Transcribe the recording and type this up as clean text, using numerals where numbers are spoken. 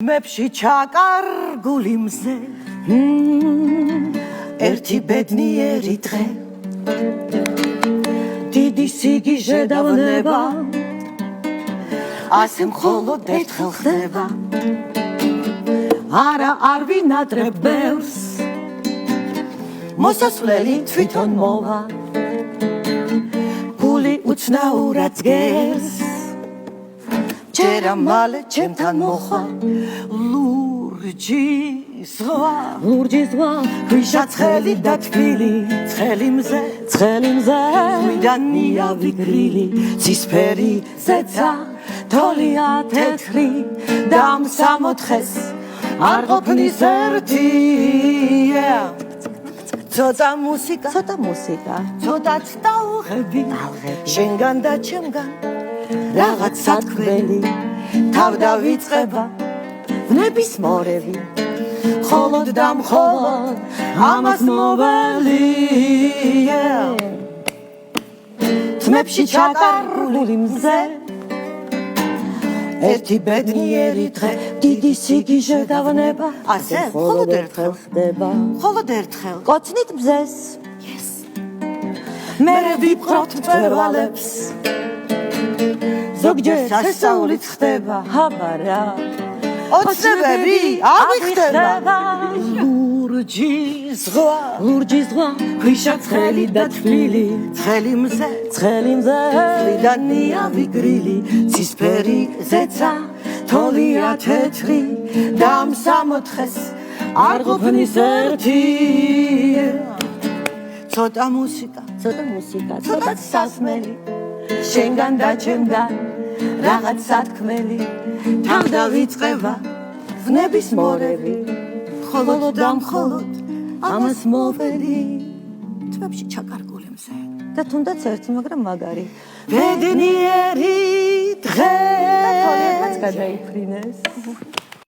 Mepsi ჩაკარგული მზე ერთი ბედნიერი დღე დიდი სიგიჟე დავნება ასე მხოლოდ ერთხელ ხდება არა არ ვინატრებ ბევრს მოსასვლელი თვითონ მოვა ფული უცნაურად გერს ჯერა მალე ჩემთან მოხვა ლურჯი ზღვა ქვიშა ცხელი და თბილი ცხელი მზე მიდანია ვიგრილი ცისფერი ზეცა თოლია თეთრი და ამ სამოთხეს არ ყოფნის ერთი ცოტა მუსიკა ცოტაც ტალღები შენგან და ჩემგან რაღაც სათქმელი თავ დავიწყება ვნების მორევი მხოლოდ და მხოლოდ ამას მოველი თმებში ჩაკარგული მზე ერთი ბედნიერი დღე დიდი სიგიჟე დავნება ასე მხოლოდ ერთხელ ხდება კოცნით მზეს მერე ვიფხროთ მწვერვალებს ზოგჯერ სასწაულიც ხდება აბარა ოცნებები აღიხდება ლურჯი ზღვა ქვიშა ცხელი და თბილი ცხელი მზე მიდანია ვიგრილი ცისფერი ზეცა თოლია თეთრი და ამ სამოთხეს არ ყოფნის ერთი ცოტა მუსიკა ცოტა სასმელი შენგან და ჩემგან რაღაც სათქმელი თავ დავიწყება ვნების მორევი მხოლოდ და მხოლოდ ამას მოველი თმებში ჩაკარგული მზე და თუნდაც ერთი მაგრამ მაგარი ბედნიერი დღე და თოლიებაც გადაიფრინეს